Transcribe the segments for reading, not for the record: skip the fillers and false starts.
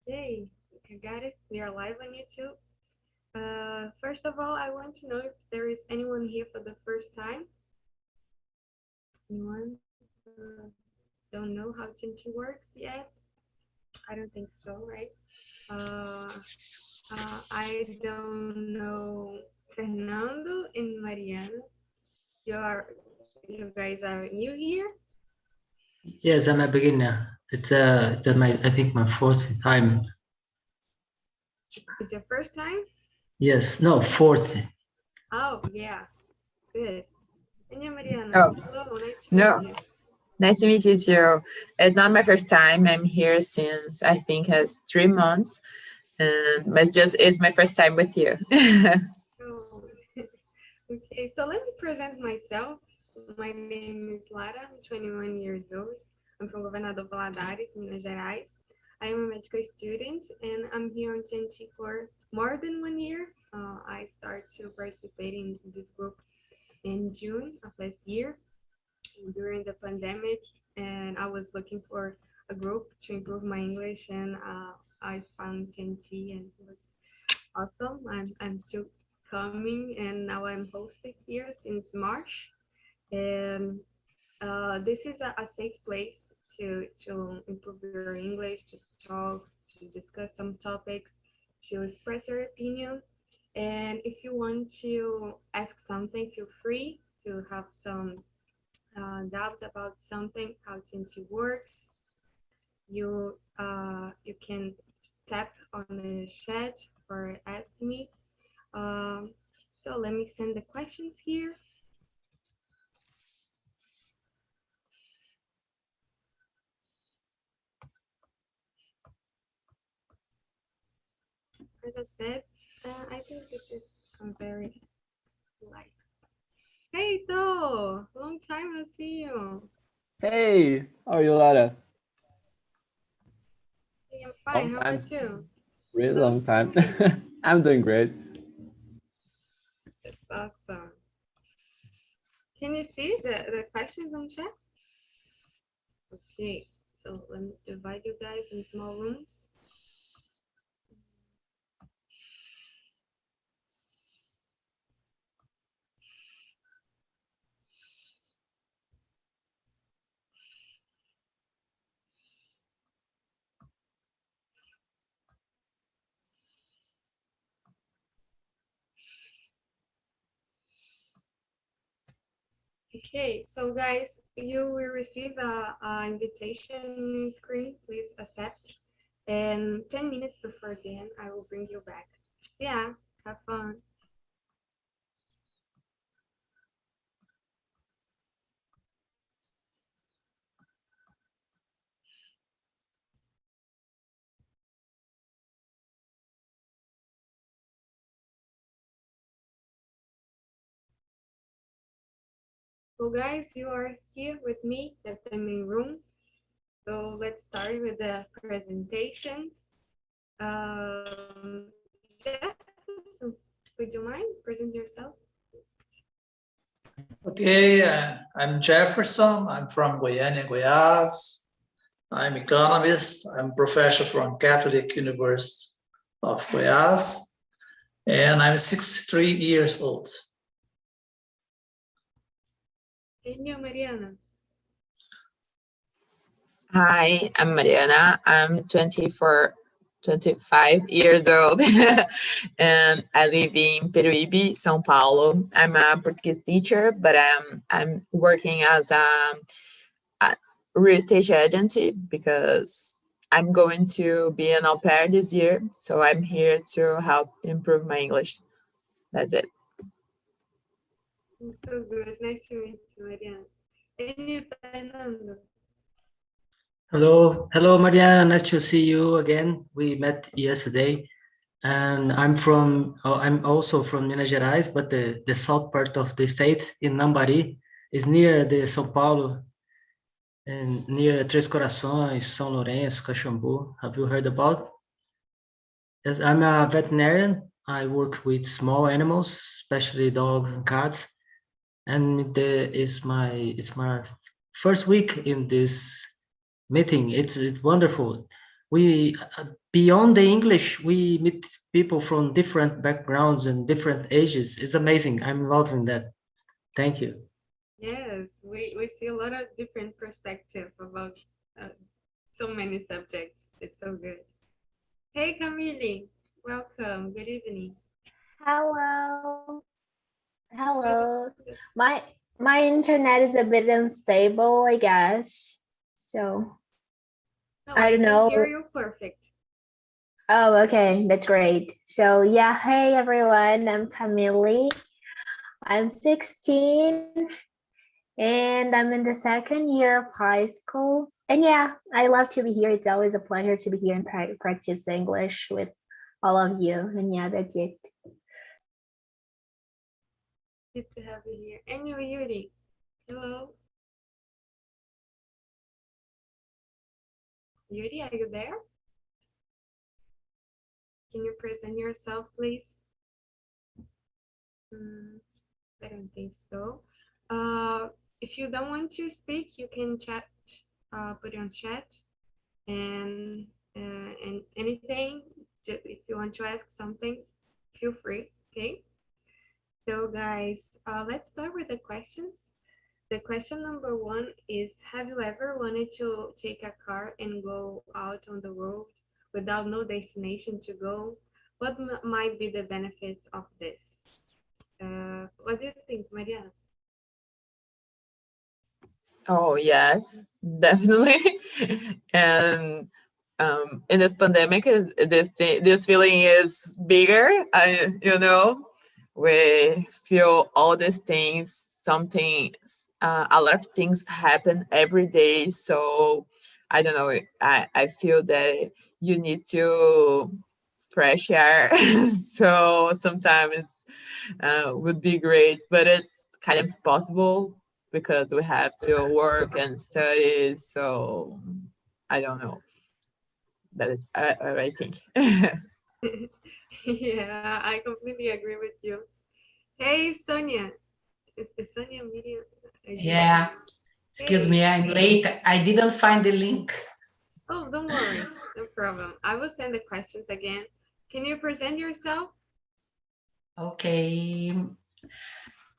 Okay, I got it. We are live on YouTube. First of all, I want to know if there is anyone here for the first time. Anyone don't know how Tinti works yet? I don't think so, right? I don't know Fernando and Mariana. You guys are new here? Yes, I'm a beginner. It's I think my fourth time. It's your first time? Yes, no, fourth. Oh, yeah, good. And you, Mariana? Oh, Hello, nice to no. meet you. Nice to meet you too. It's not my first time. I'm here since I think has 3 months, and it's my first time with you. Oh. Okay, so let me present myself. My name is Lara, I'm 21 years old. I'm from Governador Valadares, Minas Gerais. I am a medical student and I'm here on TNT for more than 1 year. I started to participate in this group in June of last year during the pandemic, and I was looking for a group to improve my English, and I found TNT and it was awesome. I'm still coming, and now I'm hostess here since March. And this is a safe place to improve your English, to talk, to discuss some topics, to express your opinion. And if you want to ask something, feel free to have some doubt about something, how Tinti works. You can tap on the chat or ask me. So let me send the questions here. As I said, I think this is very light. Hey, Do! Long time no see you. Hey, how are you, Lara? Hey, I'm fine. How about you? Really long time. I'm doing great. That's awesome. Can you see the questions on chat? Okay, so let me divide you guys in small rooms. Okay, so guys, you will receive a invitation screen. Please accept. And 10 minutes before then, I will bring you back. So yeah, have fun. So guys, you are here with me at the main room. So let's start with the presentations. Jefferson, would you mind present yourself? Okay, I'm Jefferson. I'm from Goiânia, Goiás. I'm economist. I'm professor from Catholic University of Goiás, and I'm 63 years old. And you, Mariana? Hi, I'm Mariana. I'm 25 years old, and I live in Peruíbe, São Paulo. I'm a Portuguese teacher, but I'm working as a real estate agent because I'm going to be an au pair this year. So I'm here to help improve my English. That's it. So good. Nice to meet you, Mariana. And you, Fernando? Hello, Maria. Nice to see you again. We met yesterday, and I'm also from Minas Gerais, but the south part of the state in Nambari is near the São Paulo and near Três Corações, São Lourenço, Caxambu. Have you heard about? Yes, I'm a veterinarian. I work with small animals, especially dogs and cats. And it's my first week in this meeting. It's wonderful. we beyond the English, we meet people from different backgrounds and different ages. It's amazing. I'm loving that. Thank you. Yes, we see a lot of different perspective about so many subjects. It's so good. Hey, Camille, welcome. Good evening. Hello. Hello. My internet is a bit unstable, I guess. So No, I don't can know. hear you perfect. Oh, okay, that's great. So yeah, hey everyone, I'm Camille. I'm 16 and I'm in the second year of high school. And yeah, I love to be here. It's always a pleasure to be here and practice English with all of you. And yeah, that's it. Good to have you here. And you, Yuri. Hello. Yuri, are you there? Can you present yourself, please? I don't think so. If you don't want to speak, you can chat, put it on chat, and anything. Just if you want to ask something, feel free. Okay. So, guys, let's start with the questions. The question number one is: have you ever wanted to take a car and go out on the road without no destination to go? What might be the benefits of this? What do you think, Mariana? Oh, yes, definitely. And in this pandemic, this feeling is bigger. We feel all these things, a lot of things happen every day. So I don't know, I feel that you need to fresh air. So sometimes would be great, but it's kind of possible because we have to work and study. So I don't know. That is what I think. Yeah, I completely agree with you. Hey, Sonia. Is Sonia media? Yeah, excuse Hey. me, I'm late. I didn't find the link. Oh, don't worry. No problem. I will send the questions again. Can you present yourself? Okay,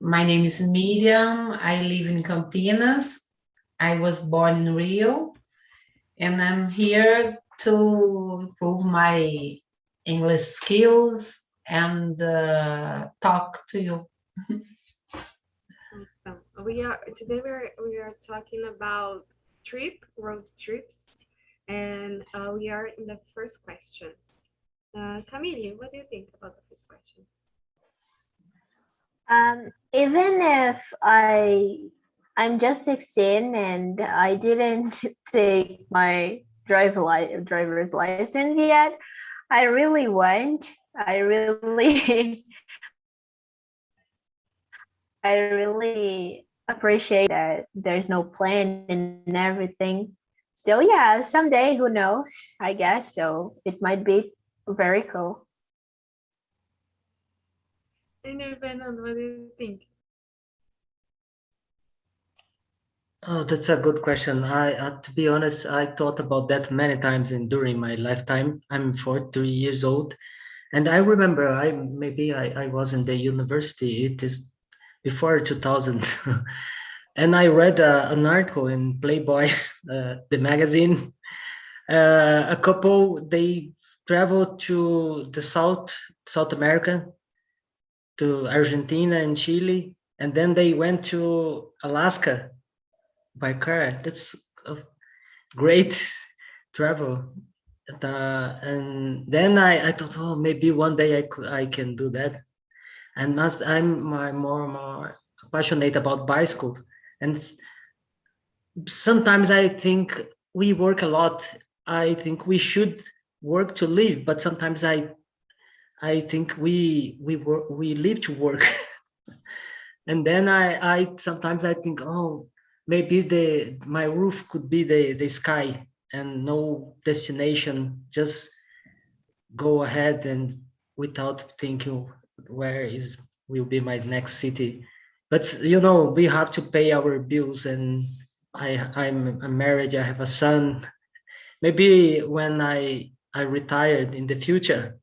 my name is Miriam. I live in Campinas. I was born in Rio, and I'm here to improve my English skills and talk to you. Awesome. Today we are talking about road trips, and we are in the first question. Camille, what do you think about the first question? Even if I'm just 16 and I didn't take my driver's license yet, I really want. I really I really appreciate that there's no plan and everything. So yeah, someday, who knows? I guess so. It might be very cool. And Fernando, what do you think? Oh, that's a good question. To be honest, I thought about that many times during my lifetime. I'm 43 years old, and I remember I was in the university. It is before 2000, and I read an article in Playboy, the magazine. A couple, they traveled to the South America, to Argentina and Chile, and then they went to Alaska by car. That's a great travel. And then I thought, oh, maybe one day I can do that. And I'm more passionate about bicycle. And sometimes I think we work a lot. I think we should work to live, but sometimes I think we live to work. And then I sometimes I think, oh, maybe my roof could be the sky and no destination, just go ahead and without thinking where is will be my next city. But we have to pay our bills, and I'm married, I have a son, maybe when I retired in the future.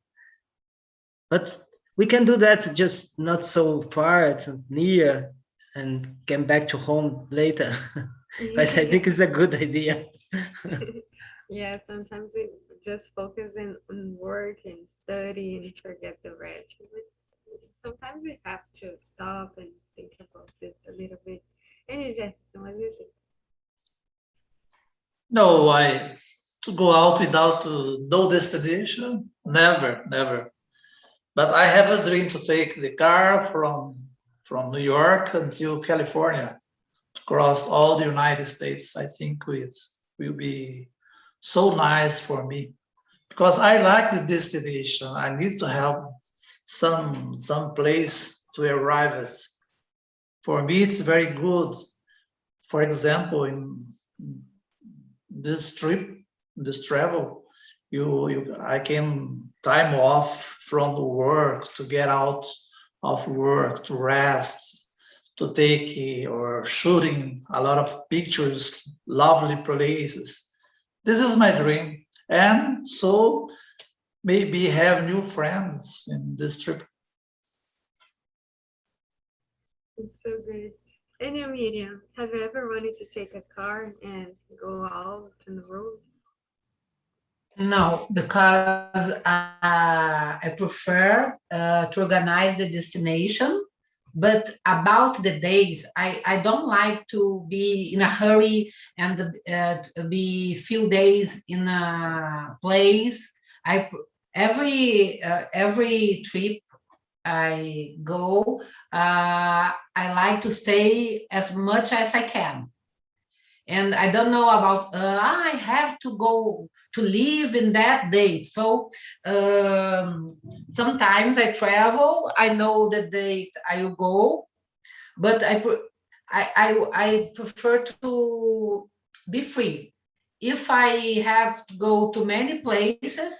But we can do that, just not so far, it's near, and come back to home later. But I think it's a good idea. Yeah, sometimes we just focus on work and study and forget the rest. Sometimes we have to stop and think about this a little bit. And you, Jefferson, what do you think? No, to go out without no destination, never, never. But I have a dream to take the car from New York until California, to cross all the United States. I think it will be so nice for me, because I like the destination. I need to have some place to arrive at. For me, it's very good. For example, in this trip, this travel, I can time off from the work, to get out of work, to rest, to take or shooting a lot of pictures, lovely places. This is my dream. And so maybe have new friends in this trip. It's so good. And you, Miriam, have you ever wanted to take a car and go out on the road? No, because I prefer to organize the destination. But about the days, I don't like to be in a hurry and be few days in a place. Every trip I go, I like to stay as much as I can. And I don't know about, I have to go to live in that date. So sometimes I travel, I know the date I will go, but I prefer to be free. If I have to go to many places,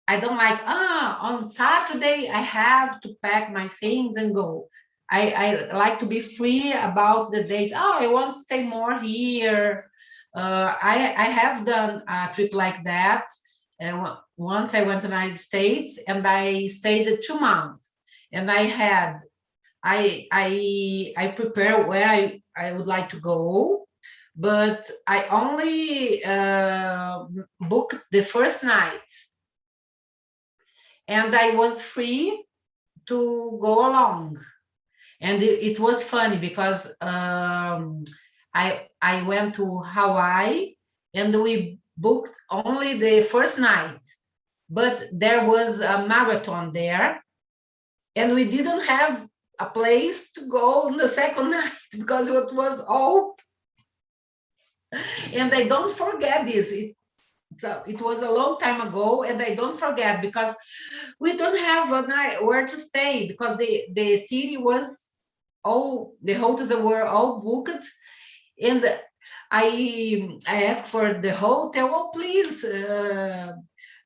I don't like, on Saturday, I have to pack my things and go. I like to be free about the days. I want to stay more here. I have done a trip like that. Once I went to the United States and I stayed 2 months. And I prepare where I would like to go, but I only booked the first night. And I was free to go along. And it was funny because I went to Hawaii and we booked only the first night, but there was a marathon there and we didn't have a place to go on the second night because it was all. And I don't forget this. It was a long time ago and I don't forget, because we don't have a night where to stay, because the city was all, the hotels were all booked. And I asked for the hotel, oh, please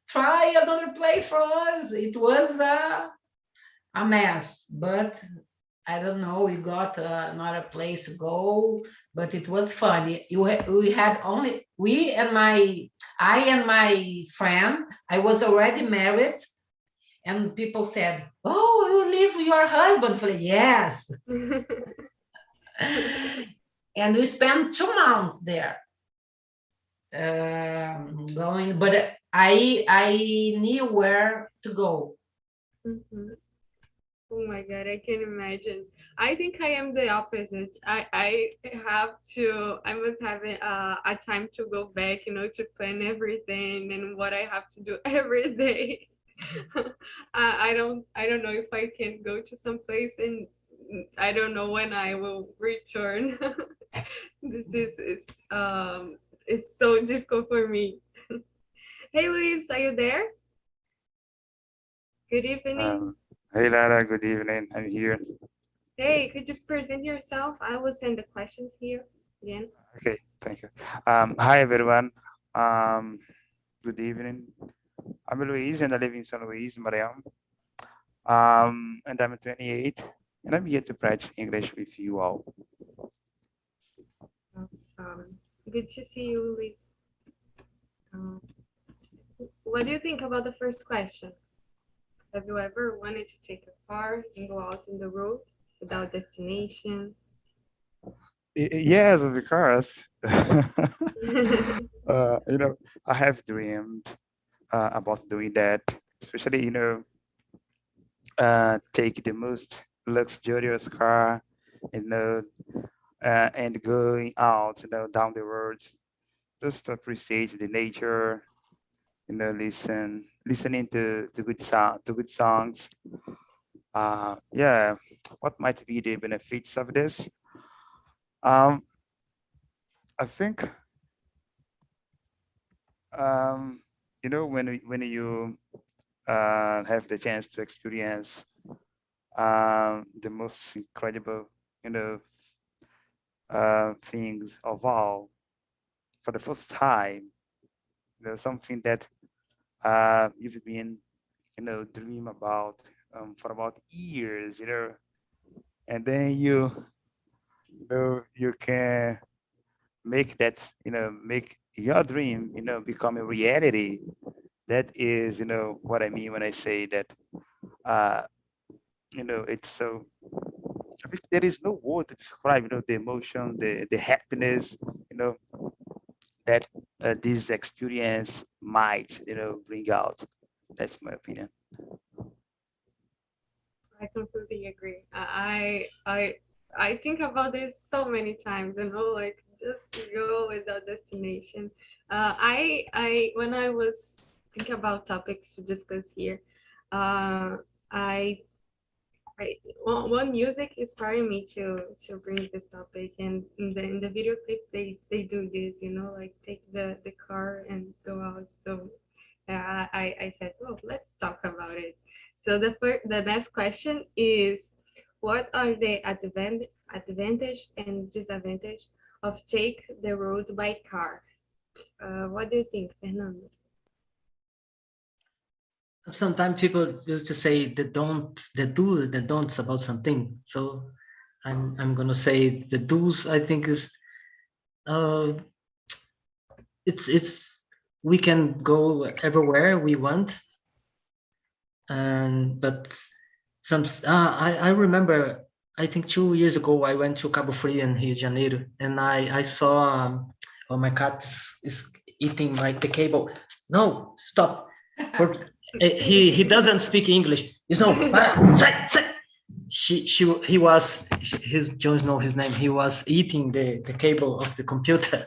try another place for us. It was a mess, but I don't know, we got another place to go, but it was funny. We had only, I and my friend, I was already married, and people said, oh, you live with your husband? I said, yes. And we spent 2 months there going, but I knew where to go. Mm-hmm. Oh my God, I can imagine. I think I am the opposite. I must have a time to go back, to plan everything and what I have to do every day. I don't know if I can go to some place and I don't know when I will return. This is it's so difficult for me. Hey Luis, are you there? Good evening. Hey Lara, good evening. I'm here. Hey, could you present yourself? I will send the questions here again. Okay, thank you. Hi everyone. Good evening. I'm Luis and I live in San Luis, Maranhão. And I'm 28 and I'm here to practice English with you all. Awesome. Good to see you, Luis. What do you think about the first question? Have you ever wanted to take a car and go out in the road without destination? Yes, of course. You know, I have dreamed about doing that, especially, you know, take the most luxurious car, you know, and going out, you know, down the road, just to appreciate the nature, you know, listening to good sound, to good songs. Yeah, what might be the benefits of this? Um, I think, you know, when you have the chance to experience the most incredible, you know, things of all for the first time, you know, something that you've been, you know, dream about for about years, you know, and then you know, you can make that, you know, make your dream, you know, become a reality. That is, you know, what I mean when I say that, uh, you know, it's so, I think there is no word to describe, you know, the emotion, the happiness, you know, that this experience might, you know, bring out. That's my opinion. I completely agree. I think about this so many times, you know, like just go without destination. When I was thinking about topics to discuss here, uh, I one music inspired me to bring this topic, and in the video clip they do this, you know, like take the car and go out. So I said, oh, let's talk about it. So the next question is, what are the advantages and disadvantages of take the road by car? What do you think, Fernando? Sometimes people used to say the don't, the do, the don'ts about something. So I'm gonna say the do's. I think is it's we can go everywhere we want, and but some I remember, I think 2 years ago I went to Cabo Frio in Rio de Janeiro, and I saw oh, my cat is eating the cable. No, stop. He doesn't speak English. He's no. Say. He was his Jones know his name. He was eating the cable of the computer.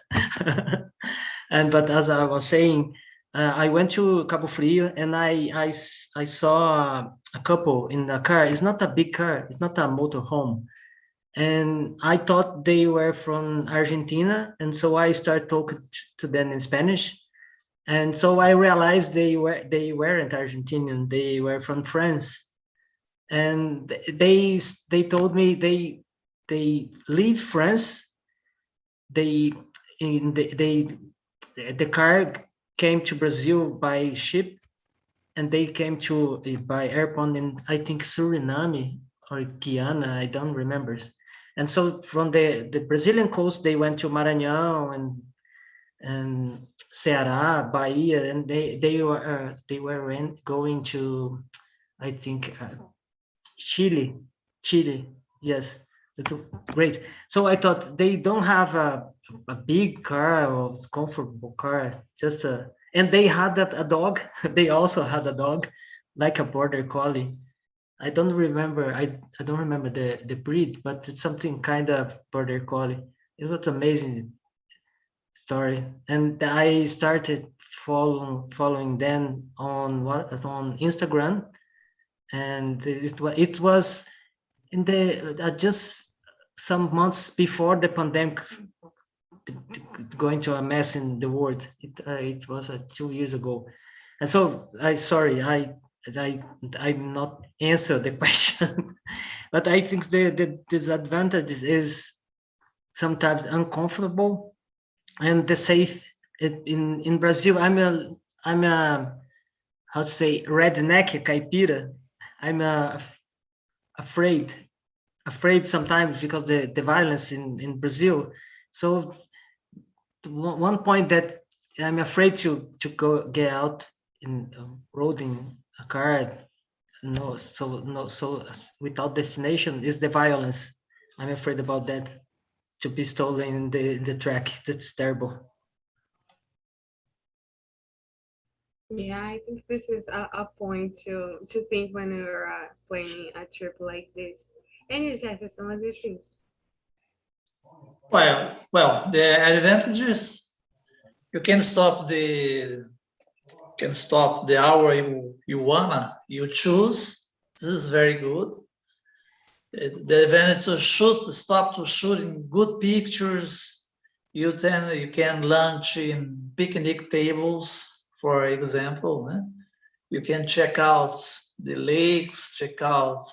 And but as I was saying, I went to Cabo Frio, and I saw a couple in the car. It's not a big car. It's not a motorhome. And I thought they were from Argentina, and so I started talking to them in Spanish. And so I realized they weren't Argentinian. They were from France. And they told me they leave France. They the car came to Brazil by ship, and they came to by airport in, I think, Suriname or Guyana, I don't remember. And so from the Brazilian coast they went to Maranhão and Ceará, Bahia, and they were going to, I think, Chile, yes, it's great. So I thought they don't have a big car or comfortable car, just a, and they had a dog. They also had a dog, like a border collie. I don't remember. I don't remember the breed, but it's something kind of border collie. It was amazing story, and I started following them on Instagram, and it was in the just some months before the pandemic going to a mess in the world. It was 2 years ago, and so I'm not answer the question, but I think the disadvantage is sometimes uncomfortable, and the safe in Brazil. I'm a how to say redneck caipira. I'm afraid sometimes because the violence in Brazil. So one point that I'm afraid to go get out in roading a car. So without destination is the violence. I'm afraid about that, to be stolen in the track. That's terrible. Yeah, I think this is a point to think when you're planning a trip like this. And you, Jefferson, what do you think? Well, the advantages, you can stop the hour you choose. This is very good. The advantage to stop to shooting good pictures. You can lunch in picnic tables, for example. You can check out the lakes, check out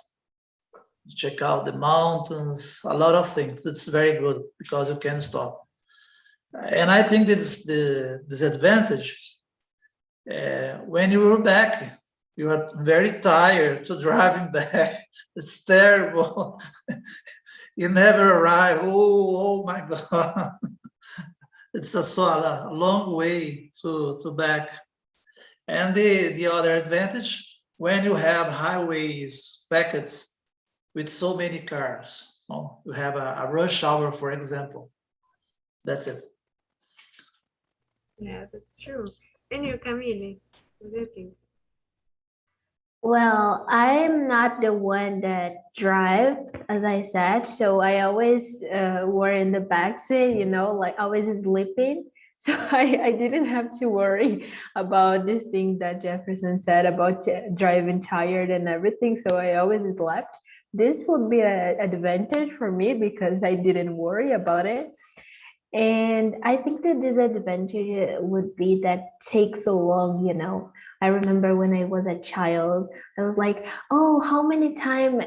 the mountains, a lot of things. It's very good because you can stop. And I think this the disadvantage. When you were back, you are very tired to driving back. It's terrible. You never arrive. Oh my God. It's a long way to back. And the other advantage, when you have highways packed with so many cars, you have a rush hour, for example. That's it. Yeah, that's true. And you, Camille, what do you think? Well, I'm not the one that drive, as I said, so I always were in the back seat, you know, like always sleeping. So I didn't have to worry about this thing that Jefferson said about driving tired and everything. So I always slept. This would be an advantage for me because I didn't worry about it. And I think the disadvantage would be that takes so long, you know. I remember when I was a child, I was like, oh, how many time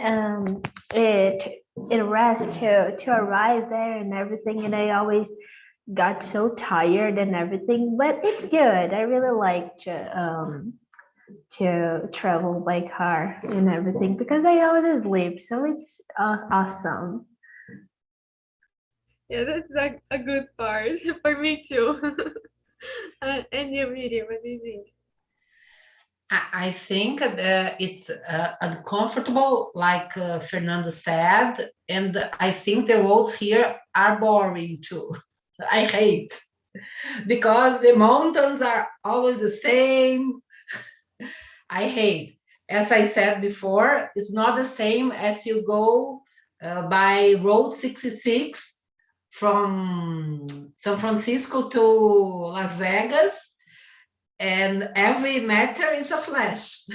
it rests to arrive there and everything. And I always got so tired and everything, but it's good. I really like to travel by car and everything because I always sleep. So it's awesome. Yeah, that's a good part for me too. And you, Miriam, what do you think? I think it's uncomfortable, like Fernando said, and I think the roads here are boring too. I hate because the mountains are always the same. I hate. As I said before, it's not the same as you go by Road 66 from San Francisco to Las Vegas, and every meter is a flash.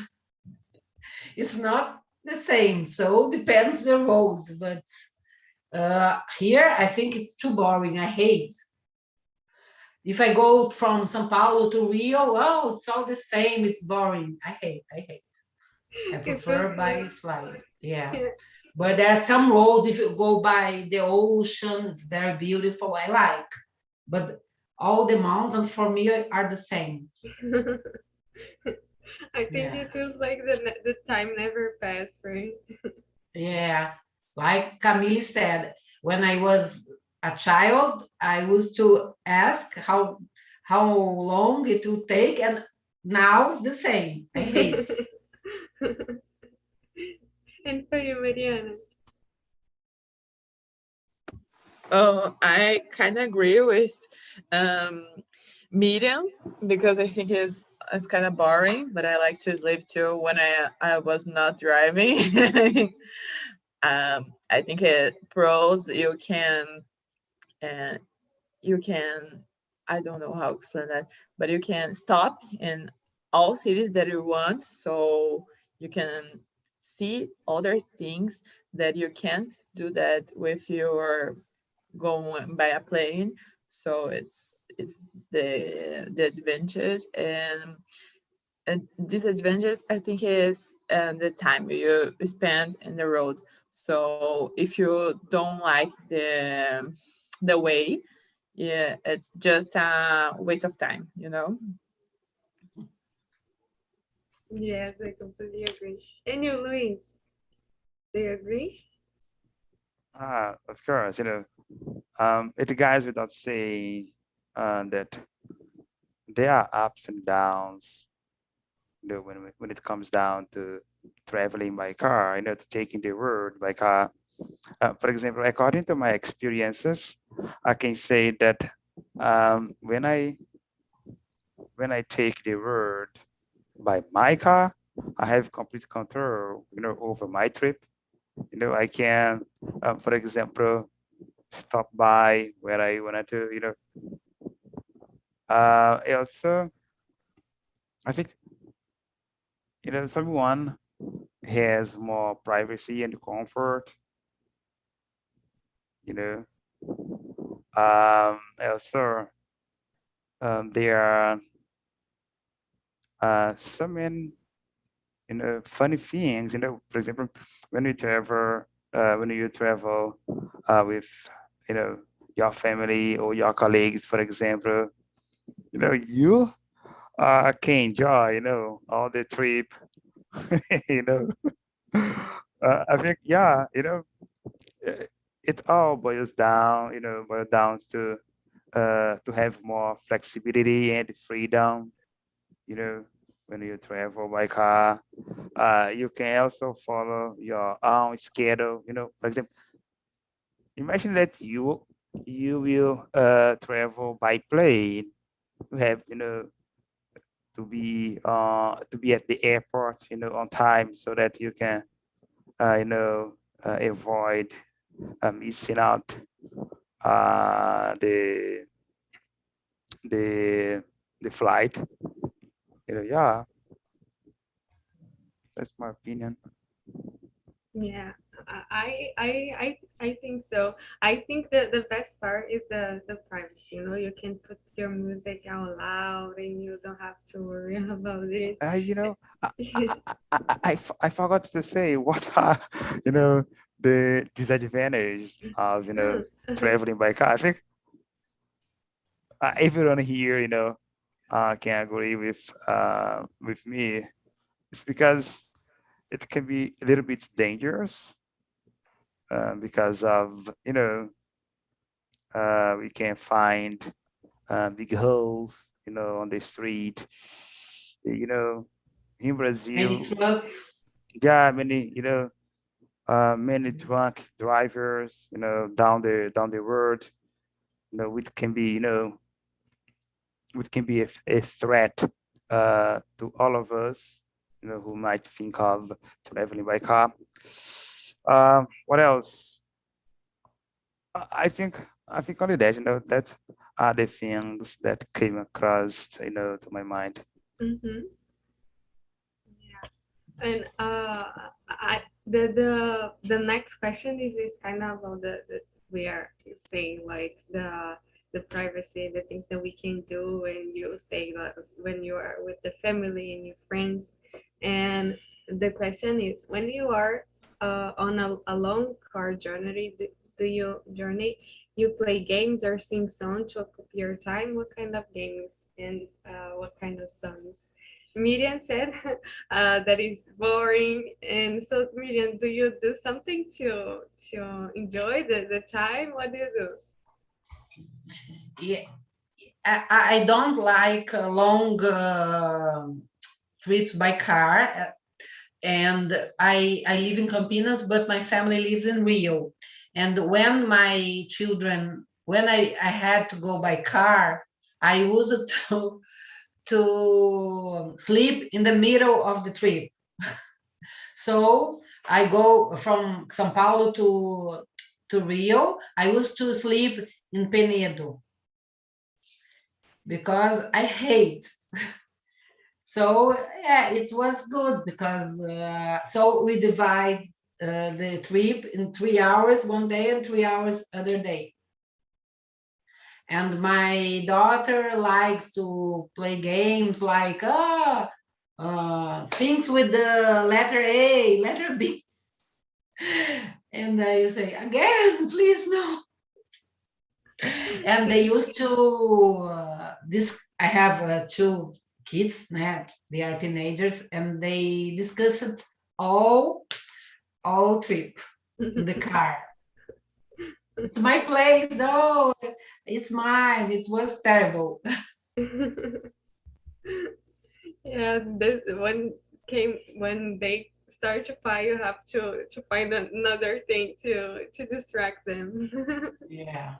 It's not the same, so depends the road. But here, I think it's too boring. I hate. If I go from São Paulo to Rio, oh, it's all the same. It's boring. I hate. I prefer by flight. Yeah. Yeah. But there are some roads, if you go by the ocean, it's very beautiful. I like. But all the mountains for me are the same. I think Yeah. it feels like the time never passed, right? Yeah. Like Camille said, when I was a child, I used to ask how long it would take, and now it's the same. I hate. And for you, Mariana? Oh, I kind of agree with Miriam because I think it's kind of boring, but I like to sleep too when I was not driving. I think pros you can uh, I don't know how to explain that, but you can stop in all cities that you want, so you can see other things that you can't do that with your going by a plane. So it's the advantage, and disadvantage I think is the time you spend in the road. So if you don't like the way, yeah, it's just a waste of time, you know. Yes, I completely agree. And you, Luis? Do you agree? Of course, it guys without say that there are ups and downs, when it comes down to traveling by car, to taking the road by car. For example, according to my experiences, I can say that when I take the road by my car, I have complete control, over my trip. I can, for example, stop by where I wanted to, also, I think, someone has more privacy and comfort, also, there are so many, funny things, for example, when you travel, with, your family or your colleagues, for example, you can enjoy, all the trip, you know. I think, yeah, it all boils down, to have more flexibility and freedom, when you travel by car. You can also follow your own schedule, for example, imagine that you will travel by plane. You have, to be at the airport, on time, so that you can, avoid missing out the flight. Yeah, that's my opinion. Yeah, I think so. I think that the best part is the privacy. You can put your music out loud and you don't have to worry about it. I forgot to say what are, the disadvantages of, traveling by car. I think everyone here, can agree with me. It's because it can be a little bit dangerous, because of, we can find big holes, on the street. In Brazil, Many trucks. yeah, many, many drunk drivers, down the road, which can be, a threat to all of us, who might think of traveling by car. What else? I think only that, that are the things that came across, to my mind. Mm-hmm. Yeah, and the next question is kind of about the we are saying like the privacy, the things that we can do, and you say that when you are with the family and your friends, and the question is when you are on a long car journey, do you play games or sing songs to occupy your time? What kind of games and what kind of songs? Miriam said that is boring. And so, Miriam, do you do something to enjoy the time? What do you do? Yeah, I don't like long trips by car. And I live in Campinas, but my family lives in Rio. And when my children, when I had to go by car, I used to sleep in the middle of the trip. So I go from São Paulo to Rio. I used to sleep in Penedo because I hate. So yeah, it was good because so we divide the trip in 3 hours one day and 3 hours other day. And my daughter likes to play games like things with the letter A, letter B. And I say, again, please no. And they used to, I have 2 kids, they are teenagers, and they discussed all trip in the car. It's my place, no, it's mine. It was terrible. Yeah, this when they start to fight, you have to find another thing to distract them. Yeah.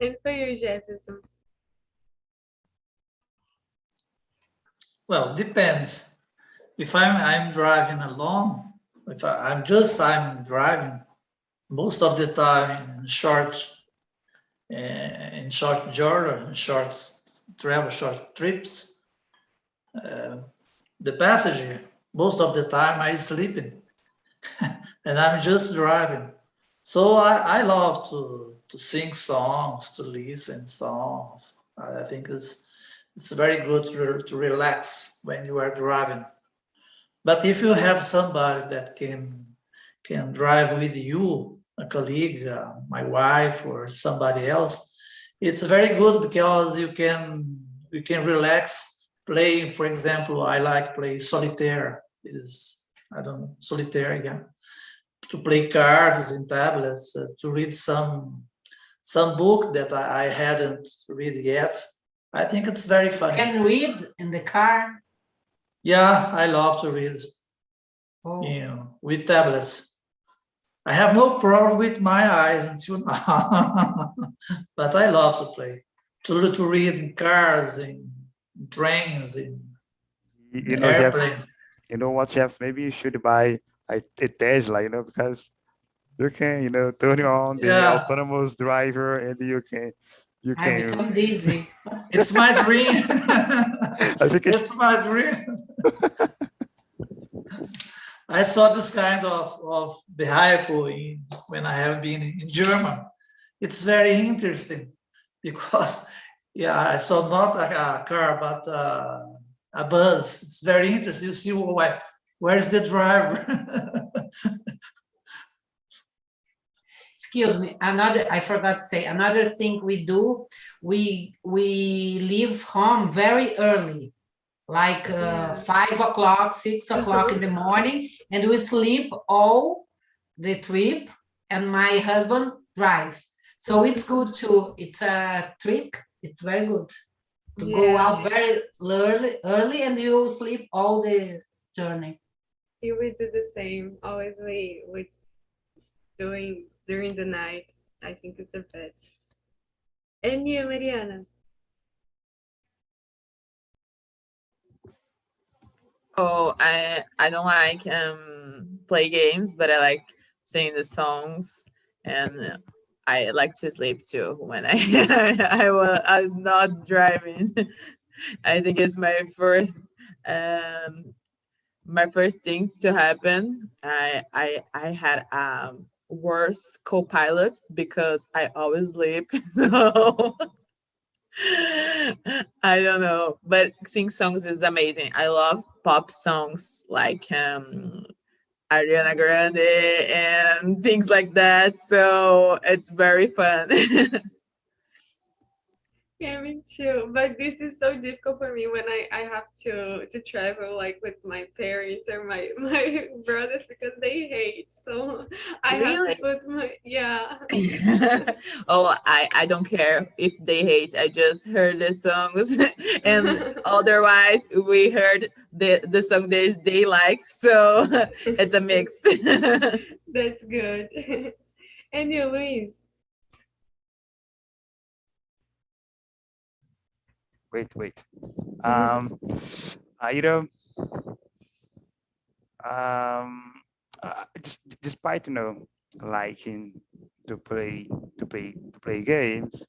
And for you, Jefferson. Well, depends. If I'm driving alone, if I'm driving most of the time in short journey, short trips. The passenger, most of the time I sleeping and I'm just driving. So I love to sing songs, to listen songs. I think it's very good to relax when you are driving. But if you have somebody that can drive with you, a colleague, my wife, or somebody else, it's very good because you can relax playing. For example, I like play solitaire. I don't know, solitaire again. To play cards in tablets, to read some book that I hadn't read yet. I think it's very funny. Can read in the car. Yeah, I love to read, with tablets. I have no problem with my eyes until now, but I love to play, to read in cars, in trains, in You know, Jeff, airplane. you know what, Jeff? Maybe you should buy a Tesla, because you can, turn on the Yeah, autonomous driver and you I can. become dizzy. it's my dream. I think it's It's my dream. I saw this kind of vehicle when I have been in Germany. It's very interesting because, yeah, I saw not a car, but a bus. It's very interesting. You see where's the driver? Excuse me, I forgot to say, another thing we do, we leave home very early, like 5 o'clock, 6 o'clock in the morning, and we sleep all the trip, and my husband drives. So it's good it's a trick. It's very good to go out very early and you sleep all the journey. We do the same. Always we doing during the night. I think it's the best. And you, Mariana? Oh, I don't like play games, but I like sing the songs, and I like to sleep too when I'm not driving. I think it's my first thing to happen. I had worse co-pilot because I always sleep. So I don't know, but sing songs is amazing. I love pop songs like Ariana Grande and things like that. So it's very fun. Yeah, me too. But this is so difficult for me when I have to travel like with my parents or my brothers because they hate. So I have to Really? put my. Oh, I don't care if they hate. I just heard the songs, and otherwise we heard the song they like. So it's a mix. That's good. And you, Luis? wait. Um, you know, despite liking to play games,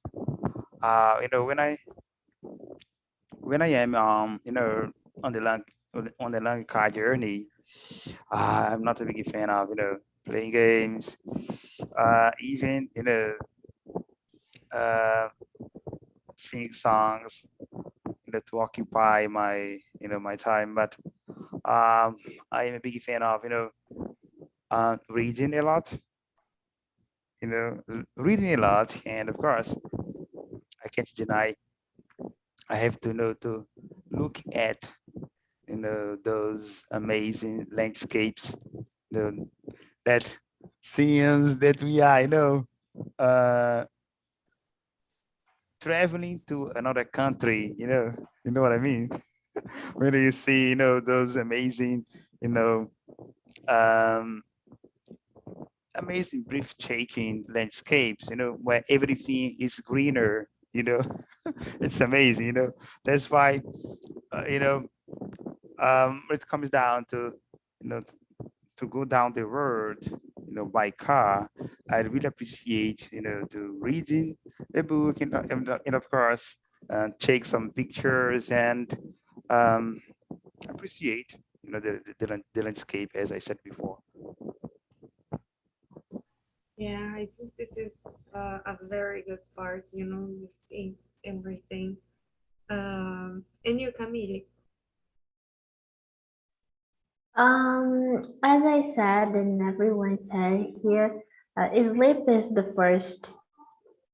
when I am on the long car journey, I'm not a big fan of playing games, even uh, sing songs, to occupy my my time. But I am a big fan of reading a lot, reading a lot, and of course I can't deny I have to know to look at those amazing landscapes, the that scenes that we are uh traveling to another country, you know what I mean. when you see, those amazing, um, amazing breathtaking landscapes, where everything is greener, it's amazing, that's why, it comes down to, to go down the road, by car. I really appreciate, to reading a book and of course, take some pictures and um, appreciate, the landscape, as I said before. Yeah, I think this is a very good part, you see everything. And you, Camille? As I said, and everyone said here, sleep is the first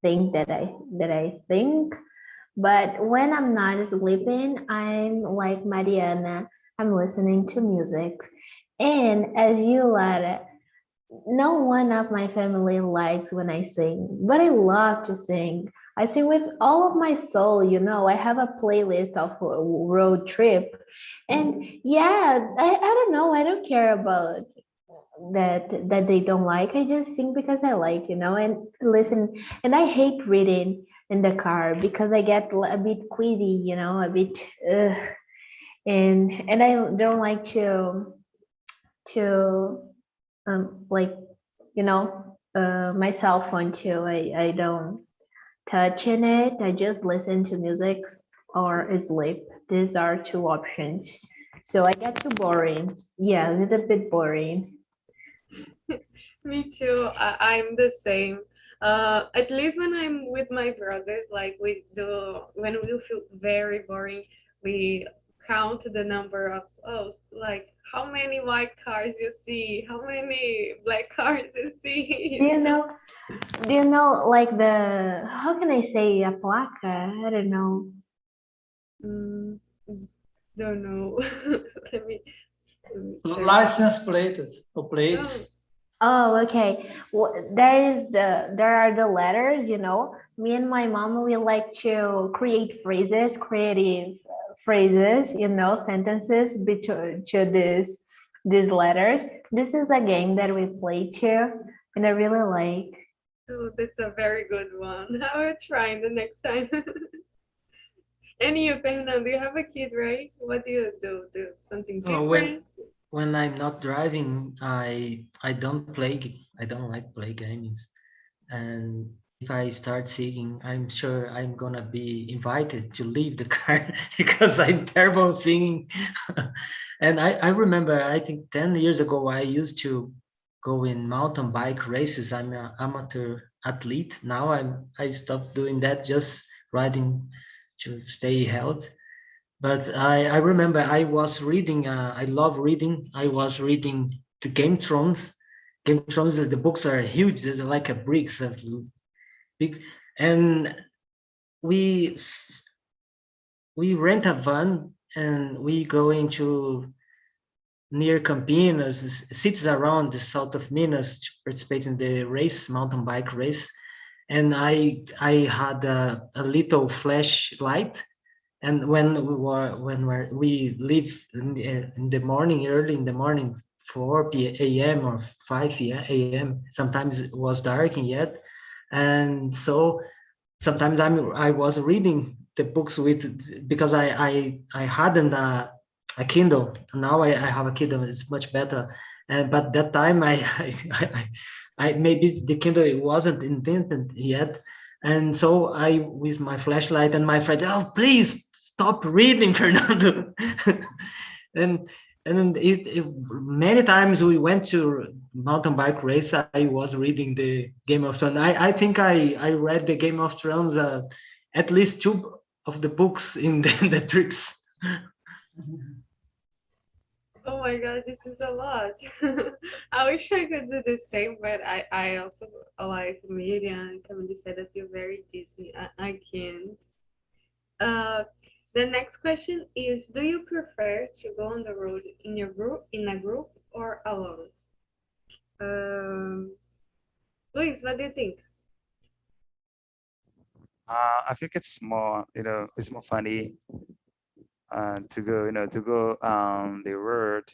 thing that I think. But when I'm not sleeping, I'm like Mariana. I'm listening to music. And as you, Lara, no one of my family likes when I sing, but I love to sing. I sing with all of my soul, I have a playlist of a road trip. And yeah, I don't know, I don't care about that they don't like. I just sing because I like, and listen. And I hate reading in the car because I get a bit queasy, a bit and I don't like to like my cell phone too. I don't touch in it. I just listen to music or sleep. These are two options. So I get too boring. Yeah, a little bit boring. Me too. I'm the same. At least when I'm with my brothers, like when we feel very boring, we count the number of like how many white cars you see, how many black cars you see. Do you know? Do you know like how can I say a placa? I don't know. Mm, don't know. Let me search. License plated or plates. Oh, okay. Well, there are the letters, Me and my mom, we like to create creative phrases, sentences between to these letters. This is a game that we play too, and I really like. Oh, that's a very good one. I will try the next time. And you, Fernando, you have a kid, right? What do you do? Do something Oh, different? when I'm not driving, I don't I don't like play games. And if I start singing, I'm sure I'm gonna be invited to leave the car because I'm terrible singing. And I remember, I think 10 years ago, I used to go in mountain bike races. I'm an amateur athlete. Now I stopped doing that, just riding to stay healthy. But I remember I was reading, I love reading. I was reading the Game Thrones. Game of Thrones, the books are huge. There's like a bricks, big, and we we rent a van and we go into near Campinas, cities around the south of Minas, to participate in the race, mountain bike race. And I had a little flashlight. And we leave in the morning, early in the morning, 4 a.m. or 5 a.m. Sometimes it was dark yet, and so sometimes I was reading the books because I hadn't a Kindle. Now I have a Kindle. It's much better. And but that time I maybe the Kindle it wasn't invented yet, and so I with my flashlight and my friend, oh please stop reading, Fernando. and and many times we went to mountain bike race. I was reading the Game of Thrones. I think I read the Game of Thrones at least two of the books in the trips. Oh my God, this is a lot. I wish I could do the same, but I also like media and comedy said that you're very Disney. I can't. Uh, the next question is, do you prefer to go on the road in a group or alone? Luis, what do you think? I think it's more, it's more funny to go, the world,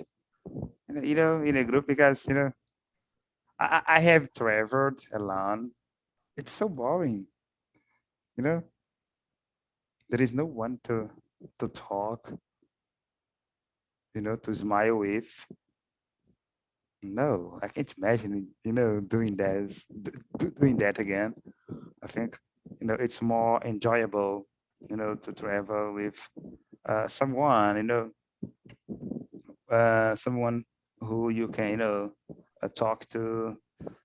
in a group, because I have traveled alone. It's so boring, you know. There is no one to talk, to smile with. No, I can't imagine, doing doing that again. I think, it's more enjoyable, to travel with someone, someone who you can, talk to,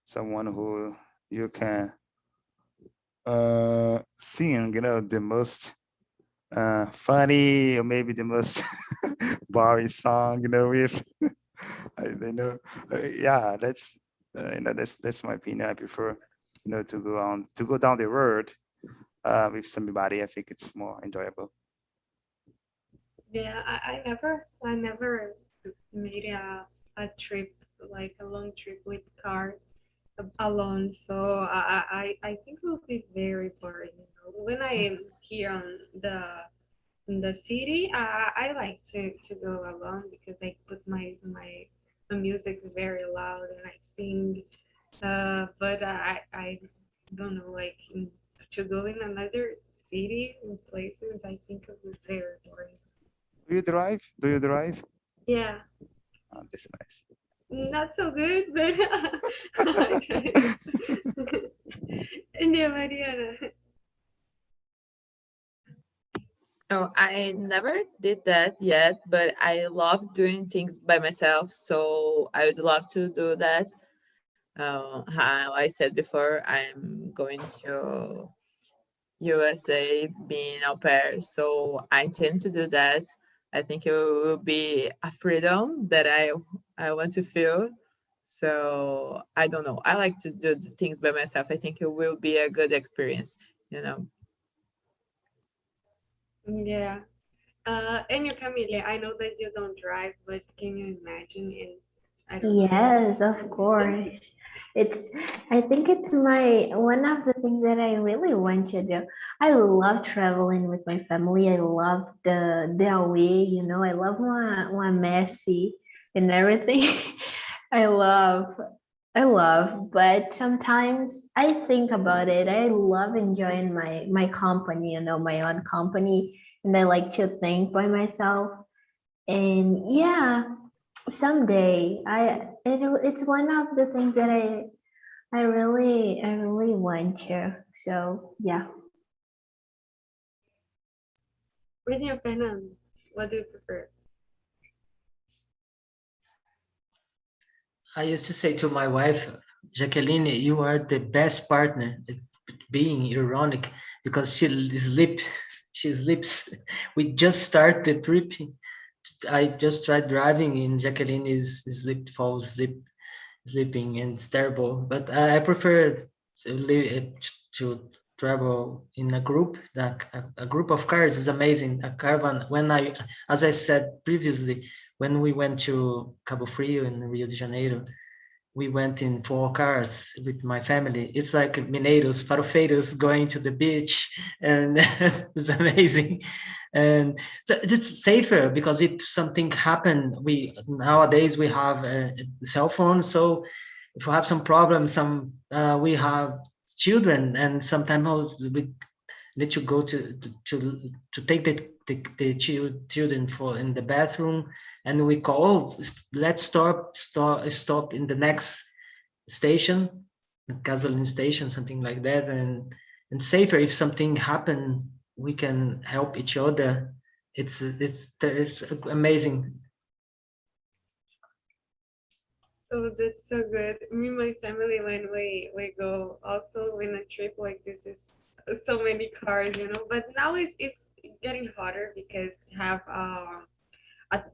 someone who you can sing, the most funny, or maybe the most boring song, with. Yeah, that's my opinion. I prefer, to go down the road with somebody. I think it's more enjoyable. Yeah, I never made a trip, like a long trip with car alone. So I think it will be very boring. When I am here on in the city, I like to go alone because I put my music very loud and I sing. But I don't know, like to go in another city and places, I think it was very boring. Do you drive? Do you drive? Yeah, Oh, that's nice. not so good, but I tried. And yeah, Mariana. Oh, I never did that yet, but I love doing things by myself. So I would love to do that. How I said before, I'm going to USA being au pair. So I intend to do that. I think it will be a freedom that I want to feel. So I don't know. I like to do things by myself. I think it will be a good experience, you know. Yeah. And you, Camille, I know that you don't drive, but can you imagine? And I don't know. Yes, of course. It's, I think it's my one of the things that I really want to do. I love traveling with my family. I love the away, I love one messy and everything. I love, but sometimes I think about it. I love enjoying my company, my own company, and I like to think by myself. And yeah, someday it's one of the things that I really want to. So yeah. With your Fernando, what do you prefer? I used to say to my wife, Jacqueline, you are the best partner. Being ironic because she sleeps. We just start the trip. I just tried driving and Jacqueline falls asleep, sleeping, and it's terrible. But I prefer to travel in a group. A group of cars is amazing. A caravan. As I said previously, when we went to Cabo Frio in Rio de Janeiro, we went in 4 cars with my family. It's like mineiros, farofeiros going to the beach, and it's amazing. And so it's safer because if something happened, nowadays we have a cell phone. So if we have some problem, we have children, and sometimes we need to go to take the children for in the bathroom, and we call, let's stop in the next station, gasoline station, something like that, and safer. If something happen, we can help each other. It's amazing. Oh, that's so good. Me and my family, when we go also in a trip like this, is so many cars, But now it's getting hotter because have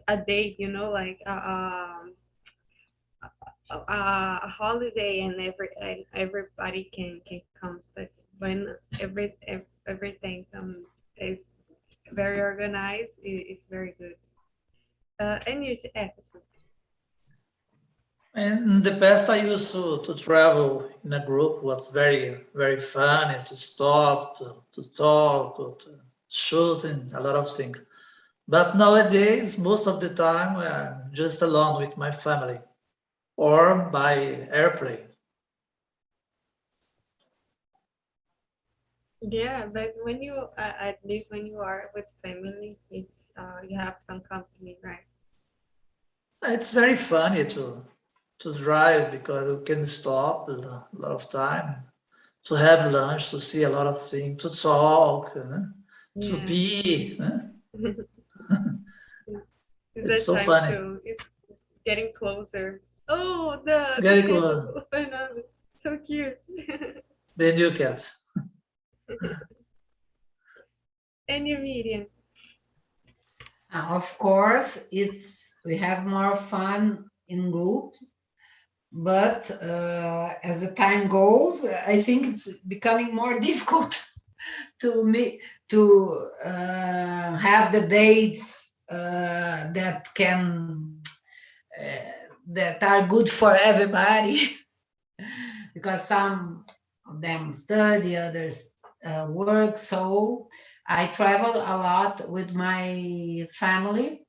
a date, like a holiday, and everybody can come. But when everything is very organized, it's very good. And you, Emerson. In the past, I used to travel in a group. Was very, very fun, and to stop, to talk, to shoot, and a lot of things. But nowadays, most of the time, I'm just alone with my family or by airplane. Yeah, but when you, at least when you are with family, it's you have some company, right? It's very funny to drive because you can stop a lot of time to have lunch, to see a lot of things, to talk, to Yeah. be. That so time funny. too. It's getting closer. Oh, the Very cat close. of Fernando. So cute. The new cat. And your medium. Of course, we have more fun in groups, but as the time goes, I think it's becoming more difficult to have the dates that can that are good for everybody because some of them study, others work. So I travel a lot with my family,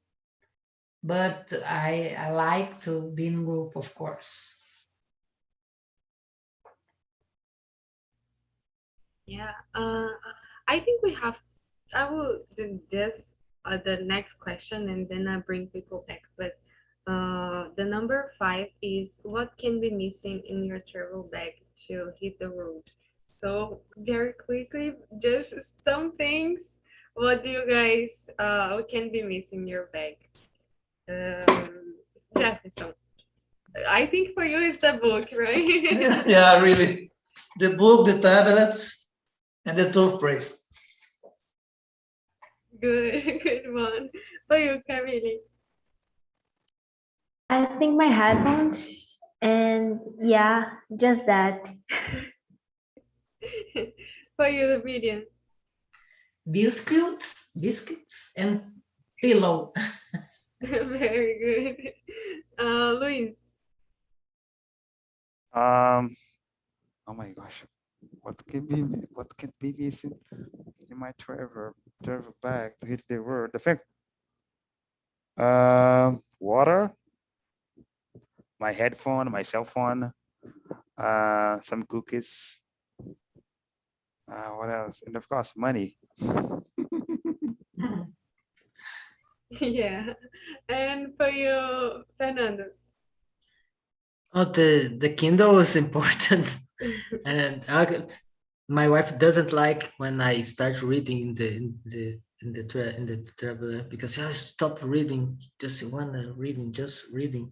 but I like to be in group, of course. Yeah. I think we have. I will do this the next question, and then I bring people back. But the number 5 is what can be missing in your travel bag to hit the road. So very quickly, just some things. What do you guys can be missing in your bag? Jefferson. I think for you is the book, right? Yeah, really. The book, the tablets, and the toothpaste. Good, good one. For you, Camille. I think my headphones and yeah, just that. For you, the medium. Biscuits and pillow. Very good. Luis. Oh my gosh, what can be missing in my travel bag to hit the road? The fact, water, my headphone, my cell phone, some cookies. What else? And of course, money. Yeah. And for you, Fernando. Oh, the Kindle is important, and my wife doesn't like when I start reading in the traveler because I stop reading, just wanna reading, just reading,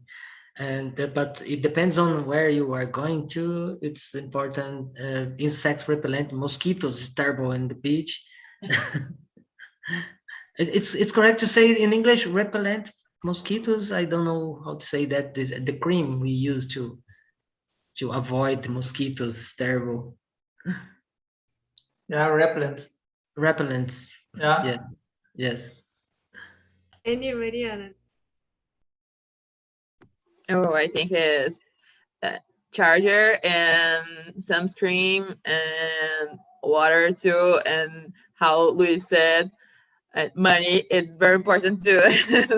and but it depends on where you are going to. It's important. Insects repellent, mosquitoes is terrible in the beach. It's correct to say in English repellent mosquitoes. I don't know how to say that. The cream we use to avoid the mosquitoes is terrible. Yeah, repellent. Repellents. Yeah. Yeah. Yes. And you, Mariana. Oh, I think it's charger and sunscreen and water too. And how Luis said, money is very important too.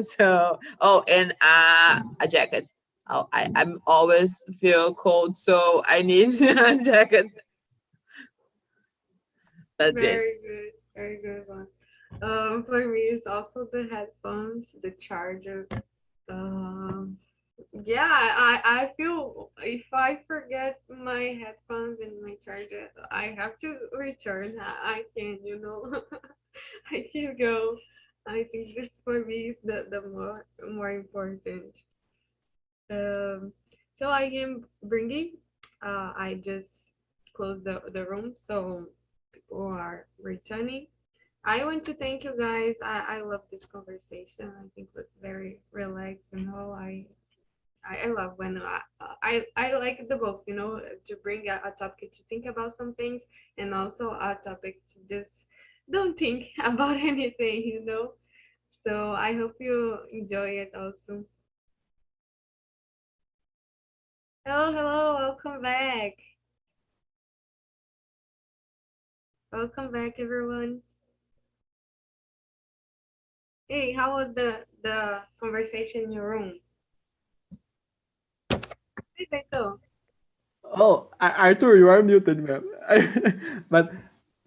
So, oh, and a jacket. Oh, I'm always feel cold, so I need a jacket. That's it. Very good. Very good one. For me, it's also the headphones, the charger. Um, yeah, I feel if I forget my headphones and my charger, I have to return. I can, I can go. I think this for me is the more important. Um, so I am bringing. I just closed the room, so people are returning. I want to thank you guys. I love this conversation. I think it was very relaxed. I love when I like the both. To bring a topic to think about some things, and also a topic to just don't think about anything. So I hope you enjoy it also. Hello, hello, welcome back. Welcome back, everyone. Hey, how was the conversation in your room? Please, Heitor. Oh, Arthur, you are muted, man. But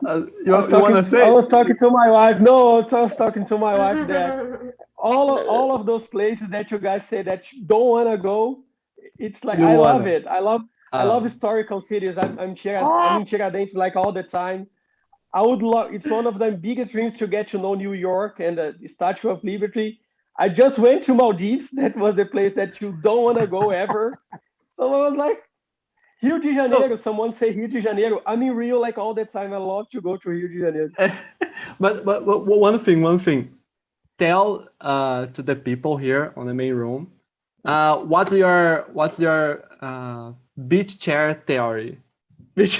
you want to I say? was talking to my wife. No, I was talking to my wife that all of those places that you guys say that you don't want to go, it's like You I love wanna? it. I love historical cities. I'm in Tiradentes like all the time. I would love. It's one of the biggest dreams to get to know New York and the Statue of Liberty. I just went to Maldives. That was the place that you don't want to go ever. So I was like, Rio de Janeiro. Someone say Rio de Janeiro. I'm in Rio like all the time. I love to go to Rio de Janeiro. But one thing. Tell to the people here on the main room. What's your beach chair theory? Beach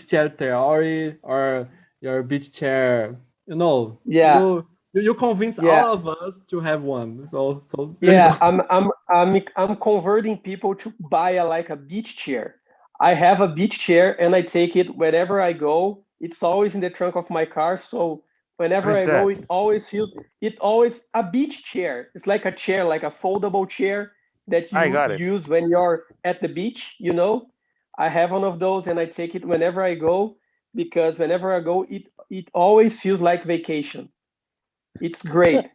chair theory or your beach chair? Yeah. You convince Yeah. all of us to have one. So Yeah, I'm converting people to buy like a beach chair. I have a beach chair and I take it wherever I go. It's always in the trunk of my car, so whenever What is I go, that? it always a beach chair. It's like a chair, like a foldable chair that I you got it. use when you're at the beach, you know? I have one of those and I take it whenever I go because whenever I go, it always feels like vacation. It's great.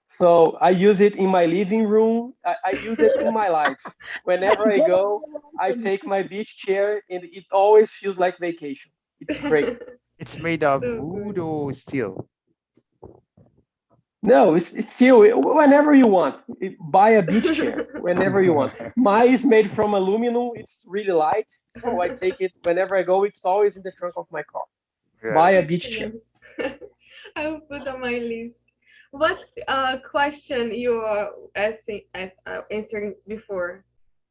So I use it in my living room. I use it in my life. Whenever I go, I take my beach chair and it always feels like vacation. It's great. It's made of So wood good. or steel. No, it's still whenever you want. Buy a beach chair whenever you want. Mine is made from aluminum. It's really light, so I take it whenever I go. It's always in the trunk of my car. Got Buy it. a beach chair. I will put on my list. What question you are answering before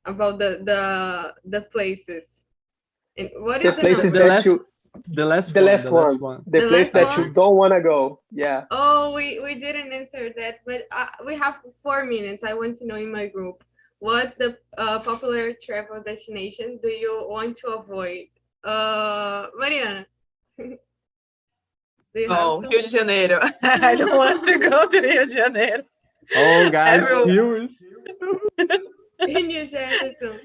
about the places? And what The is the places number? the that last you, the last the one. last The last one, one. the The place last that you one? don't want to go. Yeah. Oh, we didn't answer that, but we have 4 minutes. I want to know in my group what the popular travel destination do you want to avoid? Mariana, do you have Oh, some? Rio de Janeiro. I don't want to go to Rio de Janeiro. Oh, guys, Everyone. viewers. In New Jefferson?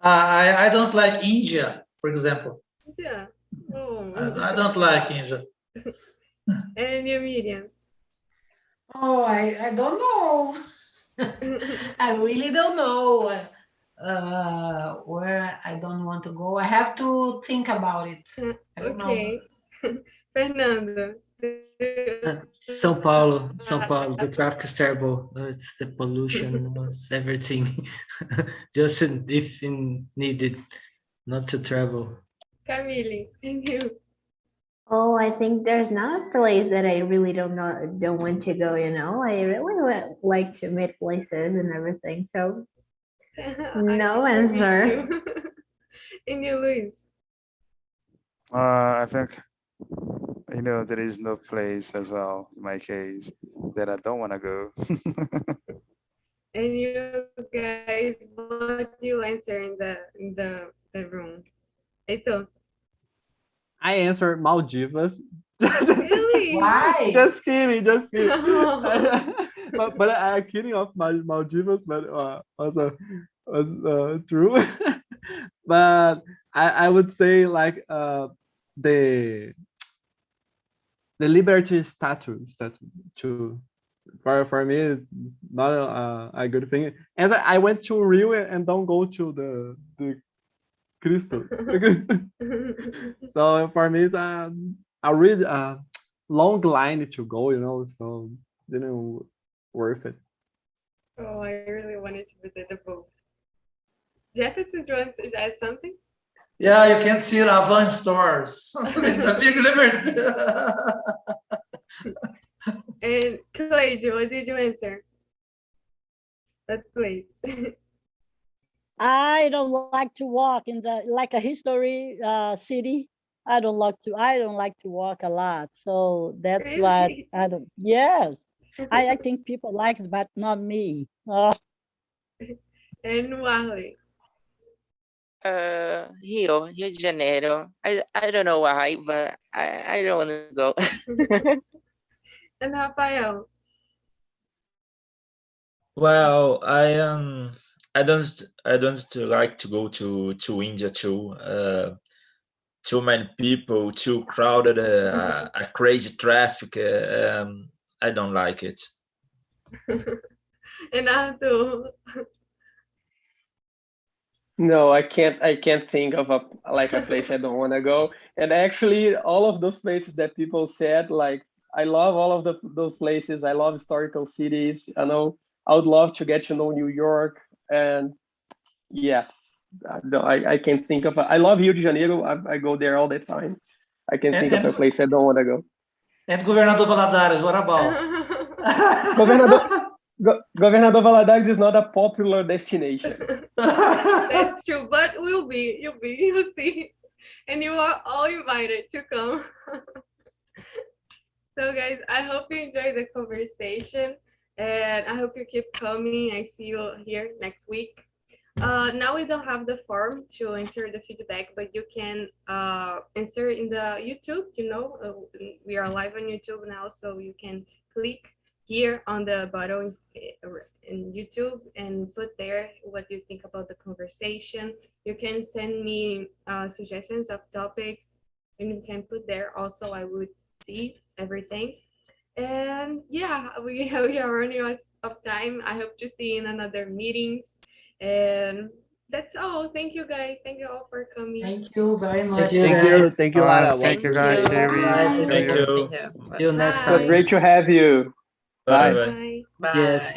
I don't like India, for example. Yeah. Oh. I don't like India. And you, Miriam? Oh, I don't know. I really don't know where I don't want to go. I have to think about it. I don't know. Okay. Fernando. São Paulo, the traffic is terrible. It's the pollution, it's everything. Just if needed, not to travel. Camille, and you? Oh, I think there's not a place that I really don't want to go, you know. I really like to meet places and everything. So no Me answer. too. And you, Luis? I think there is no place as well in my case that I don't want to go. And you guys, what do you answer in the room? Heitor? I answer Maldivas. Really? Why? Just kidding. Oh. but I kidding of Maldivas, but also was true. But I would say like the Liberty statue to for me is not a good thing. As I went to Rio and don't go to the Cristo. So for me, it's a really long line to go, so didn't worth it. Oh, I really wanted to visit the boat. Jefferson, do you want to add something? Yeah, you can see Avant stores with the big Liberty. And Cleide, what did you answer? That place. I don't like to walk in like a history city. I don't like to walk a lot. So that's why Really? I don't. Yes, I think people like it, but not me. Oh, And Wally. Rio de Janeiro. I don't know why, but I don't want to go. And Rafael? Well, I don't like to go to India too. Too many people, too crowded, a crazy traffic. I don't like it. And Arthur? No, I can't think of a place I don't want to go. And actually, all of those places that people said, like, I love all of those places. I love historical cities. I know I would love to get to know New York. And yeah, I can't think of. I love Rio de Janeiro. I go there all the time. I can think of a place I don't want to go. And Governador Valadares, what about? Governador Valadares is not a popular destination. That's true, but you'll see. And you are all invited to come. So guys, I hope you enjoyed the conversation, and I hope you keep coming. I see you here next week. Now we don't have the form to answer the feedback, but you can answer in the YouTube. We are live on YouTube now, so you can click here on the button in YouTube and put there what you think about the conversation. You can send me suggestions of topics, and you can put there also. I would see everything. And yeah, we are running out of time. I hope to see you in another meetings. And that's all. Thank you guys. Thank you all for coming. Thank you very much. Thank you, Lara. Thank you guys. Thank you. See you next It was time. great to have you. Bye. Bye. Bye. Bye. Bye. Yes.